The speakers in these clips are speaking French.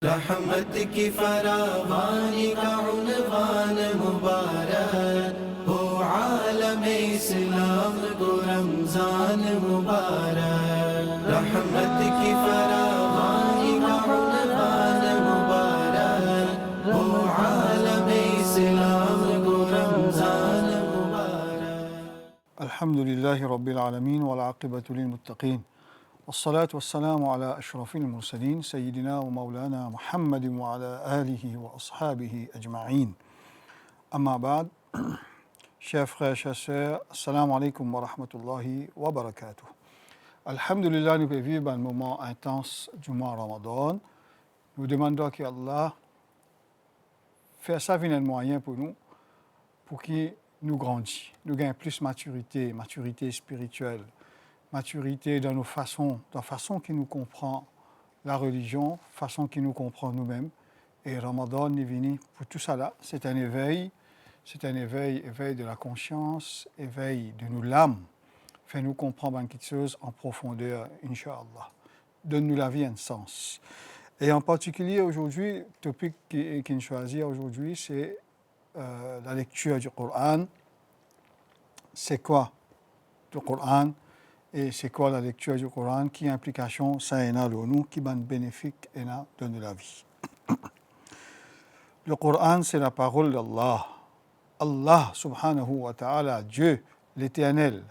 रहमत की फरावानी का उन्वान मुबारक हो आलम इस्लाम को रमजान मुबारक। रहमत की फरावानी का उन्वान मुबारक हो आलम इस्लाम को रमजान मुबारक। Alhamdulillahi Rabbil Alameen wal aqibatu lil muttaqin. والصلاة والسلام على أشرف المرسلين سيدنا ومولانا محمد وعلى آله وأصحابه أجمعين. Amma ba'd, chers frères, chers sœurs, assalamu alaikum wa rahmatullahi wa barakatuh. Alhamdulillah, nous vivons un moment intense du mois Ramadan. Nous demandons qu'Allah fasse ça un moyen pour nous, pour qu'il nous grandisse, nous gagnons plus maturité spirituelle, maturité dans nos façons, dans la façon qui nous comprend la religion, façon qui nous comprend nous-mêmes. Et Ramadan est venu pour tout ça là. C'est un éveil de la conscience, éveil de nos l'âme, fait nous comprendre quelque chose en profondeur, Inch'Allah. Donne-nous la vie un sens. Et en particulier aujourd'hui, le topic qu'on choisit aujourd'hui, c'est la lecture du Coran. C'est quoi le Coran? Et c'est quoi la lecture du Coran? Quelle implication ça a dans nous? Quel bénéfice ça a dans la vie? Le Coran, c'est la parole d'Allah. Allah, subhanahu wa ta'ala, Dieu, l'éternel,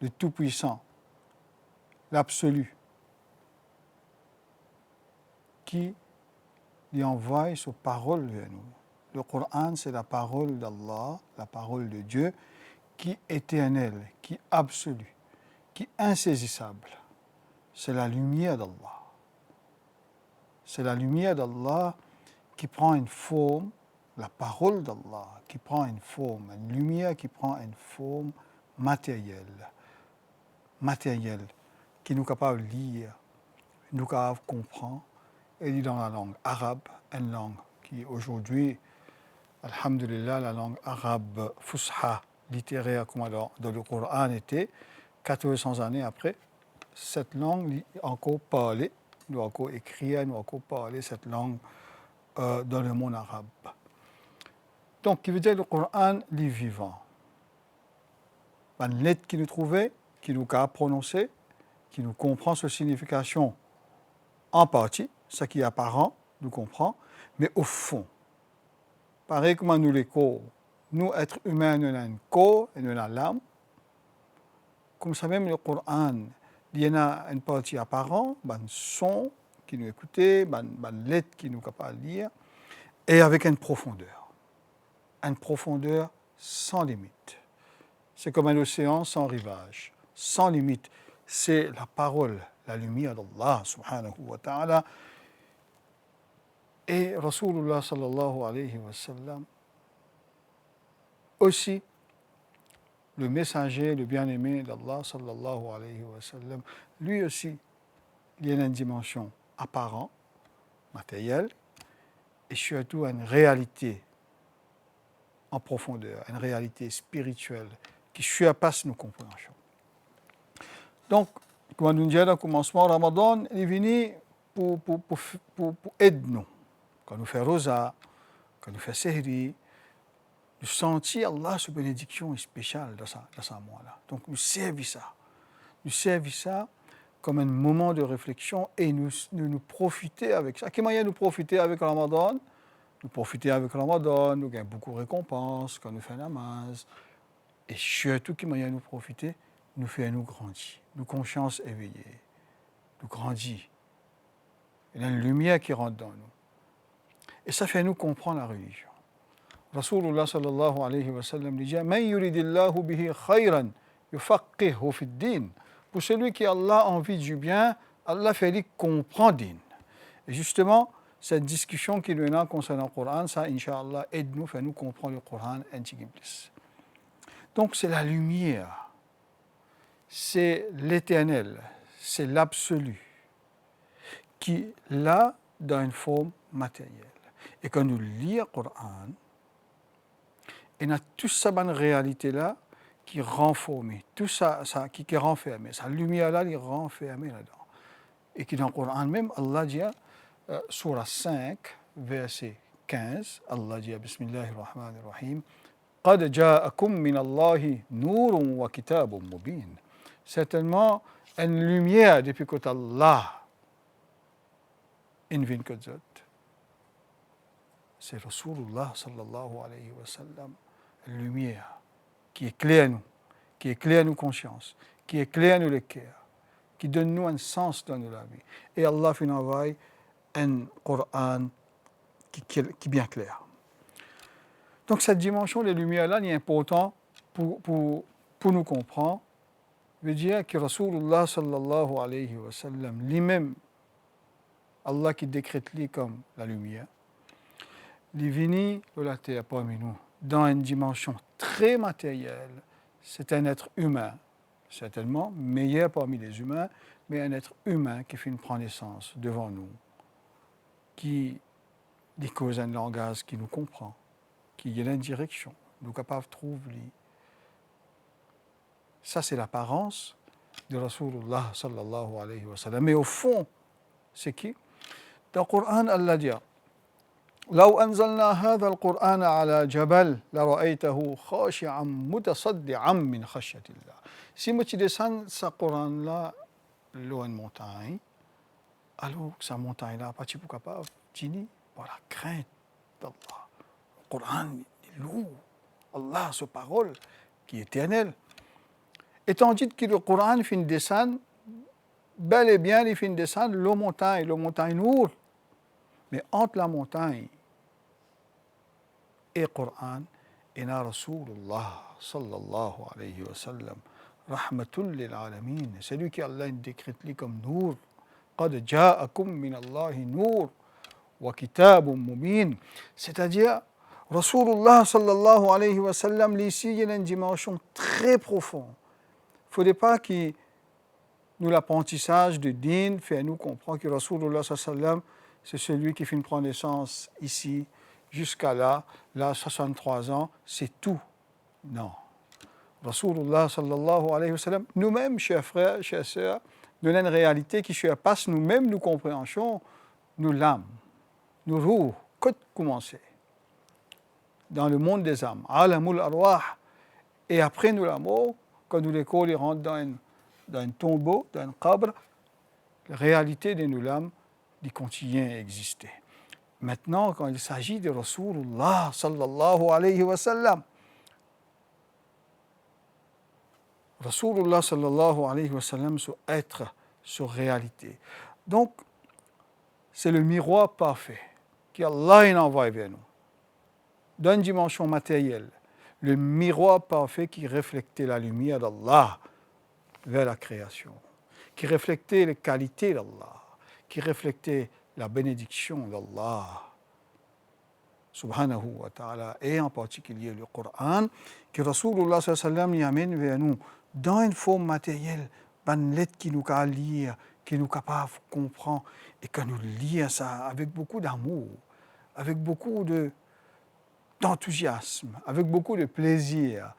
le tout-puissant, l'absolu, qui lui envoie sa parole vers nous. Le Coran, c'est la parole d'Allah, la parole de Dieu, qui est éternelle, qui est absolue, qui est insaisissable. C'est la lumière d'Allah. C'est la lumière d'Allah qui prend une forme, la parole d'Allah qui prend une forme, une lumière qui prend une forme matérielle, qui nous est capable de lire, nous est capable de comprendre, et dit dans la langue arabe, une langue qui aujourd'hui, alhamdulillah, la langue arabe fusha, littéraire, comme dans le Coran était, 1400 années après, cette langue est encore parlée, nous encore écrire, nous encore parler cette langue dans le monde arabe. Donc, qui veut dire que le Coran est vivant. Une lettre qui nous trouvait, qui nous a prononcé, qui nous comprend sa signification en partie, ce qui est apparent, nous comprend, mais au fond, pareil comme nous les corps, nous, êtres humains, nous avons un corps et nous avons l'âme. Comme ça même le Coran, il y a une partie apparente, un son qui nous écoute, une lettre qui nous est capable de lire, et avec une profondeur sans limite. C'est comme un océan sans rivage, sans limite. C'est la parole, la lumière d'Allah subhanahu wa ta'ala. Et Rasulullah sallallahu alayhi wa sallam, aussi, le messager, le bien-aimé d'Allah sallallahu alayhi wa sallam, lui aussi, il y a une dimension apparente, matérielle, et surtout une réalité en profondeur, une réalité spirituelle qui surpasse nos compréhensions. Donc, comme nous disons au commencement, Ramadan est venu pour aider nous. Quand nous faisons rosa, quand nous faisons sehri, nous sentons Allah sa bénédiction spéciale dans ce mois-là. Donc, nous servons ça comme un moment de réflexion et nous profiter avec ça. Quel moyen nous profiter avec Ramadan? Nous profiter avec Ramadan, nous gagnons beaucoup de récompenses quand nous faisons namaz. Et surtout, quel moyen nous profiter? Nous faire nous grandir, nos consciences éveillées, nous grandir. Il y a une lumière qui rentre dans nous. Et ça fait nous comprendre la religion. Rasulullah sallallahu alayhi wa sallam dit: Man yuridillahu bihi khayran yufaqqihhu fi din. Pour celui qui Allah a envie du bien, Allah fait lui comprendre din. Et justement, cette discussion qui nous est concernant le Coran, ça, Inch'Allah, aide-nous, fait nous comprendre le Coran un petit peu plus. Donc, c'est la lumière, c'est l'éternel, c'est l'absolu, qui est là dans une forme matérielle. Et quand nous lisons le Coran, il y a toute cette réalité-là qui est renformée, tout ça qui est renfermé, cette lumière-là est renfermée là-dedans. Et qui dans le Coran même, Allah dit: surah 5, verset 15, Allah dit Bismillahir Rahmanir Rahim, قد جاءكم من الله نور وكتاب مبين. Certainement, une lumière depuis que Allah invite que Zot. C'est Rasulullah sallallahu alayhi wa sallam, une lumière qui éclaire nous, qui éclaire nos consciences, qui éclaire nous le cœur, qui donne nous un sens dans la vie. Et Allah fait envoyer un Coran qui est bien clair. Donc cette dimension de lumière-là est importante pour nous comprendre. Veut dire que Rasulullah sallallahu alayhi wa sallam, lui-même, Allah qui décrète lui comme la lumière, il est venu de la terre parmi nous, dans une dimension très matérielle. C'est un être humain, certainement meilleur parmi les humains, mais un être humain qui fait une prendre naissance devant nous, qui cause un langage qui nous comprend, qui est une direction, nous capables de trouver. Ça, c'est l'apparence de Rasulullah sallallahu alayhi wa sallam. Mais au fond, c'est qui? Dans le Coran, Allah dit لو أنزلنا هذا القرآن على جبل لرأيته خاشعا متصدعا من خشية الله. Si tu descends ce Coran-là, loin de montagne, alors que cette montagne-là, pas tu peux capable de par la crainte d'Allah. Le Coran est lourd. Allah, sa parole, qui est éternelle. Et tandis que le Coran fait descendre, bel et bien, il fait descendre la montagne nour. Mais entre la montagne et le Coran, il y a Rasulullah sallallahu alayhi wa sallam, rahmatul lil alamin. C'est lui qui Allah décrit comme nour. قد جاءكم من الله نور وكتاب مبين. C'est-à-dire, Rasulullah sallallahu alayhi wa sallam, ici, il y a une dimension très profonde. Il ne faudrait pas que nous, l'apprentissage de din, fait nous comprendre que Rasulullah sallallahu alayhi wa sallam, c'est celui qui fait une prendre naissance ici, jusqu'à là, 63 ans, c'est tout. Non. Rasulullah sallallahu alayhi wa sallam, nous-mêmes, chers frères, chères sœurs, nous avons une réalité qui surpasse nous-mêmes, nous compréhensions, nous l'âme, nous ruh, que commencer dans le monde des âmes, alamul arwah, et après nous la mort, quand nous les corps rentrent dans un tombeau, dans un qabr, la réalité de nous l'âme, il continue à exister. Maintenant, quand il s'agit de Rasulullah sallallahu alayhi wa sallam, Rasulullah sallallahu alayhi wa sallam, sur être, sur réalité. Donc, c'est le miroir parfait qu'Allah envoie vers nous, dans une dimension matérielle, le miroir parfait qui reflète la lumière d'Allah vers la création, qui reflète les qualités d'Allah, qui reflète la bénédiction d'Allah subhanahu wa ta'ala, et en particulier le Coran, que Rasulullah sallallahu alayhi wa sallam y amène vers nous dans une forme matérielle, une lettre qui nous a lire, qui nous capable de comprendre, et que nous lire ça avec beaucoup d'amour, avec beaucoup d'enthousiasme, avec beaucoup de plaisir.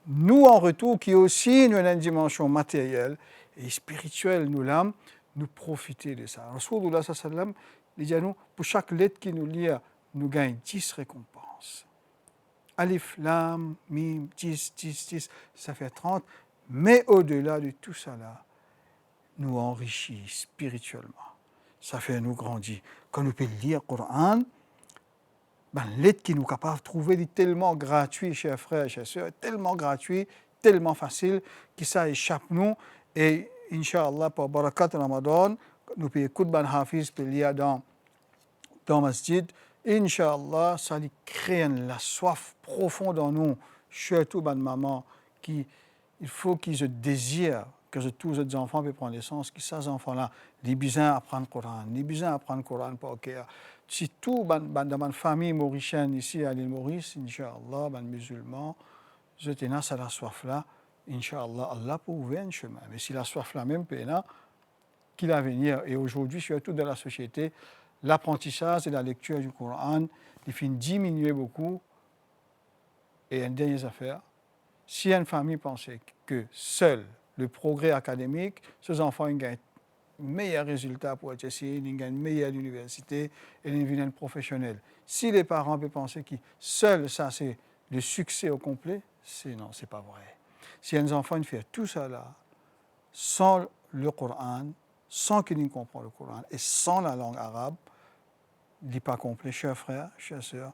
Nous, en retour, qui aussi nous avons une dimension matérielle et spirituelle, nous l'âme, nous profiter de ça. Rasulullah sallallahu alayhi wa sallam, il dit à nous, pour chaque lettre qui nous lit, nous gagnons 10 récompenses. Alif, lam, mim, 10, ça fait 30. Mais au-delà de tout ça là, nous enrichit spirituellement. Ça fait nous grandir. Quand nous pouvons lire le Coran, l'aide qui nous est capable de trouver est tellement gratuit, chers frères et chers sœurs, tellement gratuit, tellement facile, que ça échappe nous. Et Inch'Allah, par Barakat Ramadan, nous pouvons écouter Ben Hafiz pour lire dans Masjid. Inch'Allah, ça lui crée la soif profonde en nous, surtout Ben Maman, qui il faut qu'ils aient désir que tous les enfants puissent prendre naissance, que ces enfants-là, les besoin apprendre le Coran, les besoin apprendre le Coran pour que si tout dans ma famille mauricienne ici à l'île Maurice, Inch'Allah, les musulmans, je tenais à la soif-là, Inch'Allah, Allah peut ouvrir un chemin. Mais si la soif-là même peut qu'il va venir, et aujourd'hui, surtout dans la société, l'apprentissage et la lecture du Coran, il fait diminuer beaucoup. Et une dernière affaire, si une famille pensait que seul le progrès académique, ces enfants gagnent meilleurs résultats pour HSC, ils gagnent meilleure université et ils deviennent professionnels. Si les parents peuvent penser que seul ça c'est le succès au complet, non, c'est pas vrai. Si un enfant fait tout ça là, sans le Coran, sans qu'il comprenne le Coran et sans la langue arabe, il n'est pas complet. Chers frères, chères sœurs,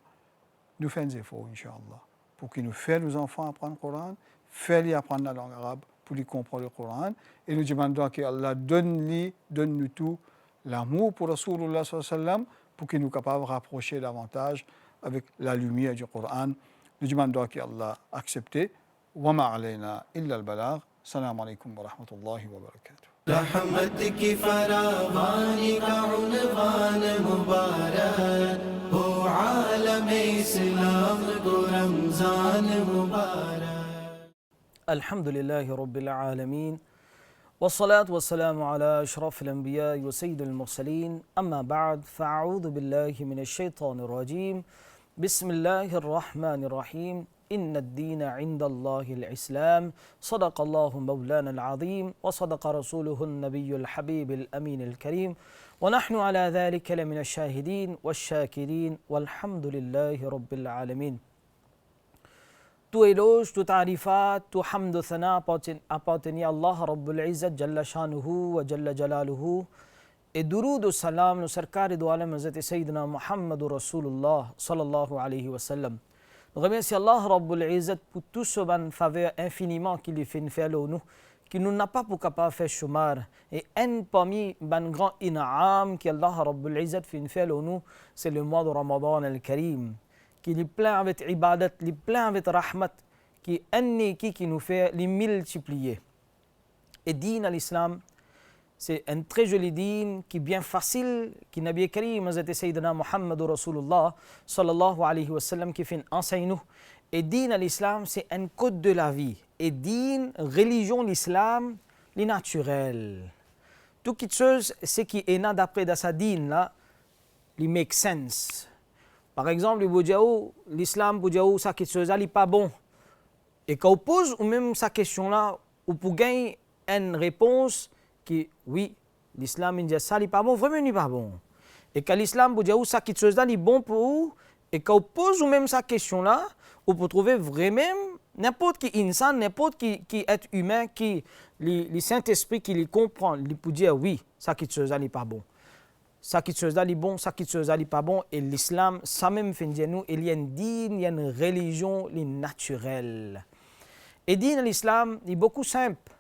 nous faisons des efforts, Inch'Allah, pour que nous fassions nos enfants apprendre le Coran, faire-les apprendre la langue arabe pour les comprendre le Coran. Et nous demandons que Allah donne-nous tout l'amour pour Rasulullah sallallahu alayhi wa sallam pour que nous soyons capables de rapprocher davantage avec la lumière du Coran. Nous demandons que Allah accepte. Wa ma alayna illa al-balagh. Assalamu alaikum wa rahmatullahi wa barakatuh. रहमत की फरावानी का उन्वान मुबारक हो आलम इस्लाम को रमजान मुबारक الحمد لله رب العالمين والصلاة والسلام على أشرف الأنبياء وسيد المرسلين أما بعد فأعوذ بالله من الشيطان الرجيم بسم الله الرحمن الرحيم إن الدين عند الله الإسلام صدق الله مولانا العظيم وصدق رسوله النبي الحبيب الأمين الكريم ونحن على ذلك لمن الشاهدين والشاكرين والحمد لله رب العالمين. Tout éloge, tout tarifat, tout hamd thana appartenait à Allah Rabbul Izzat Jalla Shanuhu wa Jalla Jalaluhu. Et duroud au salam, le sarkar du alam Hazrat Sayyidina Muhammad Rasulullah sallallahu alayhi wa sallam. Nous remercions Allah Rabbul Izzat pour tout ce ban faveur infiniment qu'il fait faire nous, qui nous n'a pas pour capable faire chômage. Et un parmi ban grand in'am qui Allah Rabbul Izzat fait faire nous, c'est le mois de Ramadan al-Karim. Qui est plein avec ibadat, qui est plein avec rahmat, qui est qui nous fait les multiplier. Et din à l'islam, c'est un très joli din qui est bien facile, qui Nabi Karim, Hazrat Sayyidina Muhammad Rasulullah sallallahu alayhi wa sallam, qui fait enseigner nous. Et din à l'islam, c'est un code de la vie. Et din, religion, l'islam, les naturel. Tout quelque chose, c'est qui est né d'après de sa din là, il make sense. Par exemple, l'islam, ça quelque chose n'est pas bon. Et quand on pose ou même sa question-là, on peut gagner une réponse qui, oui, l'islam, il dit ça n'est pas bon, vraiment n'est pas bon. Et quand l'islam, ça quelque chose n'est bon pour vous, et quand on pose ou même sa question-là, on peut trouver vraiment n'importe qui insan, n'importe qui être humain, qui, le Saint-Esprit qui les comprend, il peut dire oui, ça quelque chose n'est pas bon. Ça qui chose là est bon, ça qui chose là est pas bon. Et l'islam, ça même fait dire nous, il y a une dîne, il y a une religion, il est naturel. Et dîne l'islam est beaucoup simple.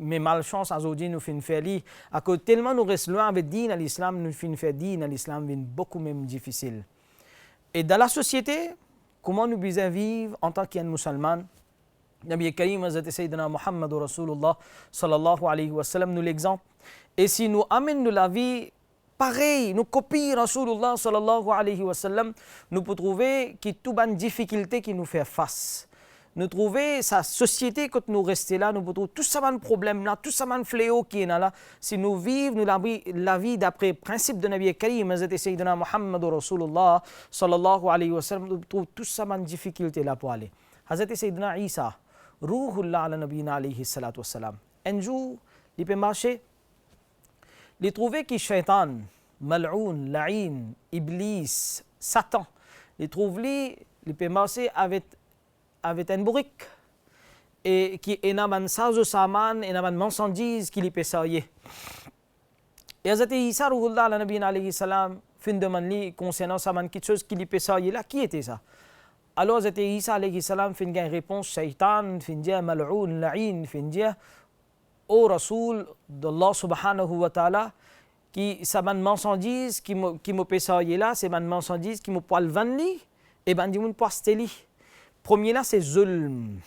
Mais malchance, aujourd'hui, nous faisons faire li. À cause tellement nous restons loin avec dîne à l'islam, nous faisons faire dîne à l'islam, c'est beaucoup même difficile. Et dans la société, comment nous pouvons vivre en tant qu'un musulman? Nabi Karim, Hazrat Sayyidina Muhammad Rasulullah sallallahu alayhi wa sallam, nous l'exemple. Et si nous amenons la vie pareil, nous copions Rasulullah sallallahu alayhi wa sallam, nous pouvons trouver que toute une difficulté qui nous fait face. Nous trouver sa société quand nous restons là, nous pouvons trouver tout ça un problème là, tout ça un fléau qui est là. Si nous vivons la vie d'après le principe de Nabi Karim, Hazrat Sayyidina Muhammad Rasulullah sallallahu alayhi wa sallam, nous trouvons tout ça une difficulté là pour aller. Hazrat Sayyidina Isa, Ruhullah ala nabina alayhi salatu wa salam. Un jour, il peut marcher. Il trouvait que Shaitan, Mal'oun, La'in, Iblis, Satan, il peut marcher avec un bourrique et qui est un sage saman et un mensonge qui peut sailler. Et Hazrat Isa Ruhullah ala nabina alayhi salam fin demande concernant saman quelque chose qui peut sailler là, qui était ça? Alors Hazrat Isa alayhi salam fin une réponse Shaitan, fin dire Mal'oun, La'in, fin dire au Rasoul d'Allah subhanahu wa ta'ala, qui c'est un mensonge qui me peut sailler là, c'est un mensonge qui me peut le vendre, et ben dit me peut steli. Premier là, c'est zulm,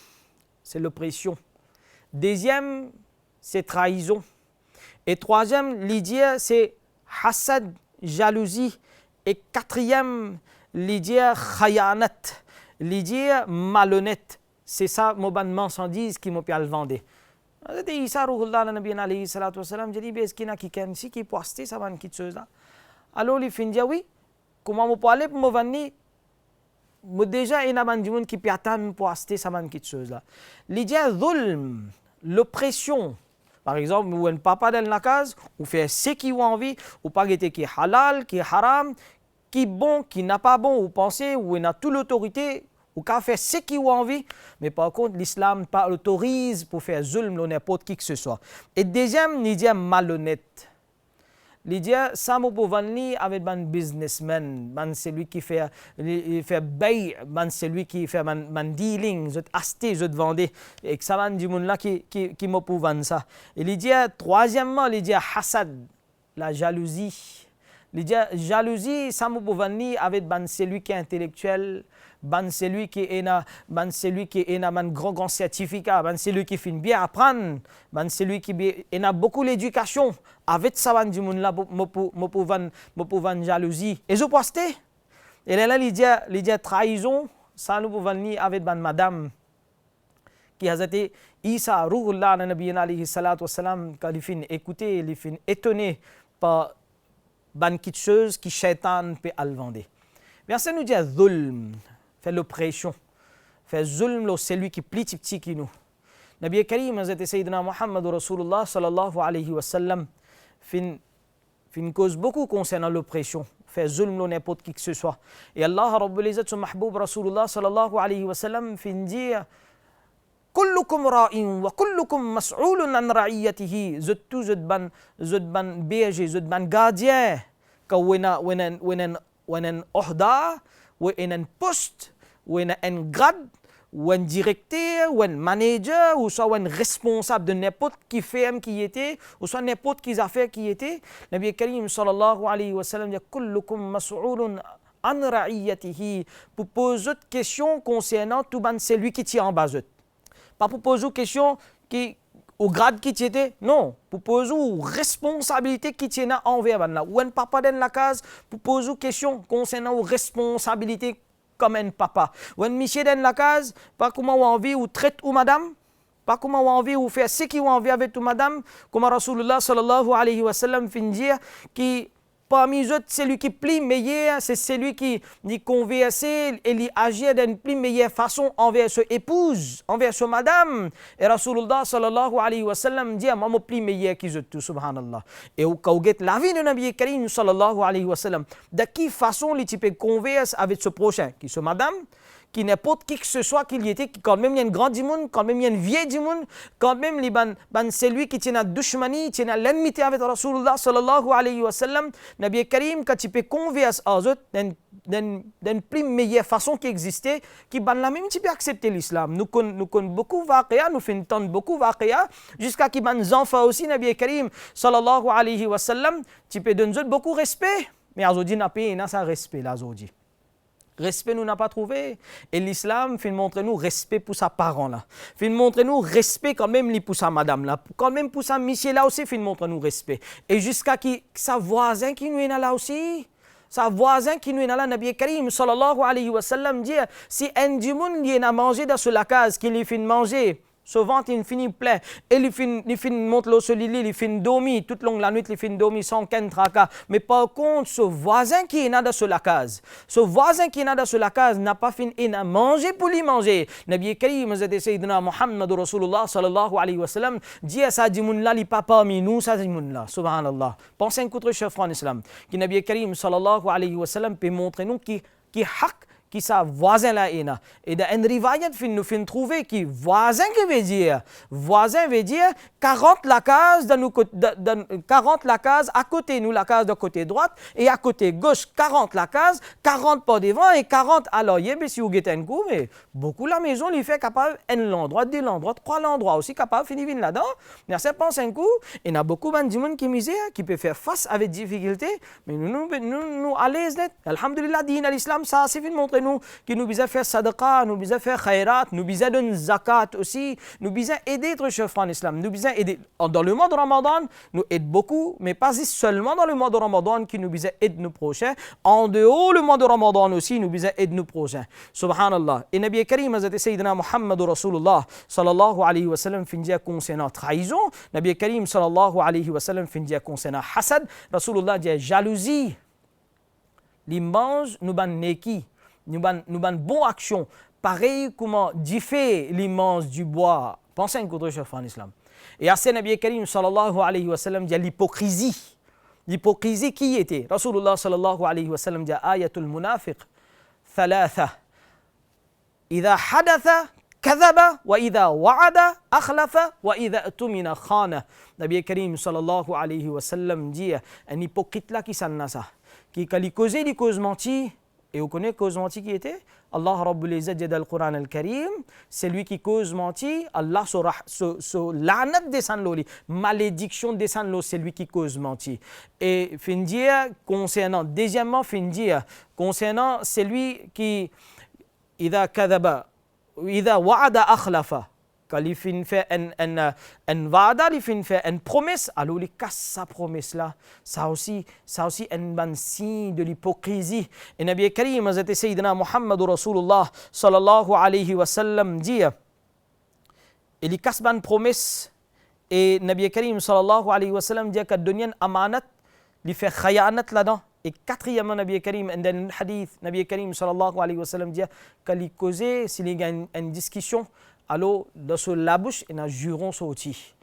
c'est l'oppression. Deuxième, c'est trahison. Et troisième, l'idée, c'est hasad, jalousie. Et quatrième, l'idée, khayanat, l'idée malhonnête. C'est ça, mon mensonge qui me peut le vendre. Hazrat Isa Ruhullah ala nabiyana alayhi salatu wa salam, j'ai dit, est-ce qu'il y a quelqu'un ici qui peut acheter ça, cette chose-là? Alors, il finit, oui, comment je peux aller pour me vendre? Mais déjà, il y a des gens qui peuvent attendre pour acheter cette chose-là. L'idée zulm, l'oppression, Par exemple, ou un papa dans la case, ou fait ce qui a envie, ou pas guetter qui est halal, qui est haram, qui est bon, qui n'a pas bon, ou penser, ou il a toute l'autorité, ou qu'à faire ce qui a envie. Mais par contre, l'islam pas autorise pour faire zulm à n'importe qui que ce soit. Et deuxième, il dit malhonnête. Il dit, ça m'a pas avec un businessman, celui qui fait bay, celui qui fait man dealing, je acheter, je vendre, et que ça va du monde là qui m'a pas vendre ça. Il dit, troisièmement, il dit hasad, la jalousie. Il dit, jalousie, ça m'a pas avec celui qui est intellectuel, celui qui est un grand certificat, celui qui finit bien apprendre, celui qui a beaucoup l'éducation. Avec ça, du monde là, pour vendre jalousie. Et je poste. Et là, il dit trahison, ça nous pouvons venir avec madame qui a été Isa, Ruhullah, Nabi alayhi salatu wassalam, quand il finit écouter, il finit étonné par une petite chose qui shaitan peut le vendre. Verset nous dit zulm, fait l'oppression, fait zulm, c'est lui qui plie petit qui nous. Nabi Karim, Hazrat Sayyidina Muhammad Rasulullah sallallahu alayhi wa sallam, fin cause beaucoup concernant l'oppression, fait zulm n'importe qui que ce soit. Et Allah Rabbul Izzat, son mahboub Rasulullah sallallahu alayhi wa sallam, fin dire kullukum ra'in wa kullukum mas'ulun an ra'iyatihi. Zut ban berger, zut ban gardien. Ka wenen ohda, wenen poste, wenen grade, ou un directeur, ou un manager, ou soit un responsable de n'importe qui ferme qui était, ou soit n'importe qui affaire qui était. Nabi Karim sallallahu alayhi wa sallam dit kullukum mas'ulun an ra'iyatihi. Pour poser une question concernant tout ban celui qui tient en bas. Pas pour poser une question qui au grade qui était, non, pour poser une responsabilité qui tient envers ban là. Ou un papa dans la case pour poser une question concernant une responsabilité comme un papa. Ou un monsieur dans la case, pas comment on envie ou traite ou madame, pas comment on envie ou faire ce qui on envie avec tout madame, comme Rasulullah sallallahu alayhi wa sallam fin dire qui parmi eux, celui qui plie meilleur, c'est celui qui converse et qui agit d'une plus meilleure façon envers son épouse, envers son madame. Et Rasulullah sallallahu alayhi wa sallam dit, moi, je plie meilleur qu'ils tout, subhanallah. Et quand vous la vie de Nabi Karim sallallahu alayhi wa sallam, de quelle façon il peut converser avec ce prochain, qui est madame, qui n'importe qui que ce soit qu'il y était, quand même il y a une grande du monde, quand même il y a une vieille du monde, quand même c'est lui qui tient la dushmani, tient l'ennemité avec Rasulullah sallallahu alayhi wa sallam. Nabi Karim, quand il peut converser à eux d'une plus meilleure façon qui existait, qui ban la même, tu peux accepter l'islam. Nous connaissons beaucoup vaqiya, nous faisons entendre beaucoup vaqiya, jusqu'à qui ban enfants aussi, Nabi Karim sallallahu alayhi wa sallam, tu peux donner beaucoup respect, mais Azodi n'a pas ça respect, l'Azodi. Respect nous n'a pas trouvé. Et l'islam fait montrer nous respect pour sa parent là. Fait montrer nous respect quand même pour sa madame là. Quand même pour sa monsieur là aussi fait montrer nous respect. Et jusqu'à qui sa voisin qui nous est là aussi. Sa voisin qui nous est là, Nabi Karim sallallahu alayhi wa sallam dit si un du monde qui a mangé dans la case qu'il fait manger. Ce ventre, il finit plein. Et il finit monte le lit, il finit dormir. Toute longue la nuit, il finit dormir sans qu'un tracas. Mais par contre, ce voisin qui est là dans la case, ce voisin qui est là dans la case n'a pas fini à manger pour lui manger. Nabi Karim, Sayyidina Muhammad Rasulullah sallallahu alayhi wa sallam, dit à ça, dit moun là, il n'est pas parmi nous, ça dit moun là. Subhanallah. Pensez un coup de chef en islam. Qui Nabi Karim sallallahu alayhi wa sallam peut montrer nous qui haq, qui sa voisin là est là. Et dans une rivayat, nous fin trouver qui voisin qui veut dire 40 la case dans 40 la case à côté nous la case de côté droite et à côté gauche 40 la case, 40 par devant et 40 à l'arrière. Mais si vous avez un coup, mais beaucoup la maison lui fait capable un endroit, deux endroits, trois endroits aussi capable finir là-dedans. Merci pense un coup. Et il y a beaucoup de monde qui misère, qui peut faire face avec difficulté, mais nous à l'aise net. Alhamdulillah, din l'islam ça c'est fait montrer nous qui nous besoin faire sadaqa, nous besoin faire khairat, nous besoin donner zakat aussi, nous besoin aider notre chef en islam, nous besoin aider dans le mois de Ramadan, nous aide beaucoup, mais pas seulement dans le mois de Ramadan qui nous besoin aider nos prochains, en dehors le mois de Ramadan aussi nous besoin aider nos prochains. Subhanallah. Et Nabi Karim Hazrat Sayyidina Muhammad Rasulullah sallallahu alayhi wa sallam fin dire concernant trahison, Nabi Karim sallallahu alayhi wa sallam fin dire concernant hasad, Rasulullah dit jalousie. Li mange nous ban neki. Nous ban bon action. Pareil comment diffé l'immense du bois. Pensez à un coup de chef en islam. Et assez Nabi Karim sallallahu alayhi wa sallam dit l'hypocrisie. L'hypocrisie qui était? Rasulullah sallallahu alayhi wa sallam dit ayatul munafiq thalatha. إذا حدث كذب وإذا وعد أخلف وإذا اؤتمن خان. Nabi Karim sallallahu alayhi wa sallam dit un hypocrite là qui s'en ça, qui quand il causait, il cause menti. Et vous connaissez cause menti qui était? Allah Rabbul Izzat dit dans le Coran al-Karim, c'est lui qui cause menti, Allah so l'anat descend l'eau, malédiction descend l'eau, c'est lui qui cause menti. Et fin dire concernant, deuxièmement fin dire concernant celui qui إذا كذب وإذا وعد أخلف. Quand il fait un vada, il fait une promesse, alors il casse sa promesse là. Ça aussi un bon signe de l'hypocrisie. Et Nabi Karim, Sayyidina Muhammad Rasulullah sallallahu alayhi wa sallam dit, il casse une promesse. Et Nabi Karim sallallahu alayhi wa sallam dit qu'il donne une amanat, il fait khayanat là-dedans. Et quatrièmement, Nabi Karim, dans le hadith, Nabi Karim sallallahu alayhi wa sallam dit qu'il causait, s'il y a une discussion, alors dans la bouche, il y a un juron sorti.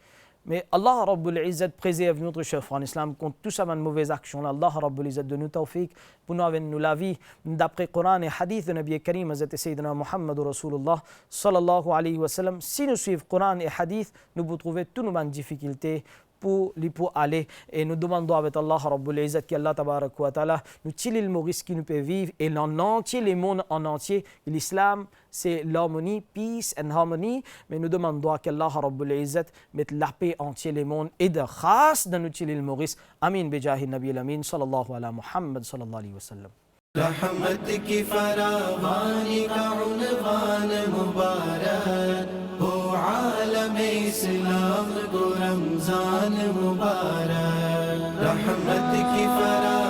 Mais Allah Rabbul Izzat préserve notre chef en islam contre tout ça, une mauvaise action. Allah Rabbul Izzat de nous tawfiq pour nous avoir la vie d'après Coran et hadith de Nabi Karim, Hazrat Sayyidina Muhammad Rasulullah sallallahu alayhi wa sallam. Si nous suivons Coran et hadith, nous pouvons trouver toutes nos difficultés pour aller et nous demandons avec Allah Rabbul Izzat qu'Allah Tabarak wa Ta'ala nous tire le maurice qui nous peut vivre et l'en entier, les mondes en entier. L'islam, c'est l'harmonie, peace and harmony, mais nous demandons qu'Allah Rabbul Izzat mette la paix entier les mondes et de grâce dans nous tirer le maurice. Amin bijahi Nabi al-Amin sallallahu ala Muhammad sallallahu alayhi wa sallam. रहमत की फरावानी का उन्वान मुबारक हो आलम इस्लाम को रमजान मुबारक रहमत की फरा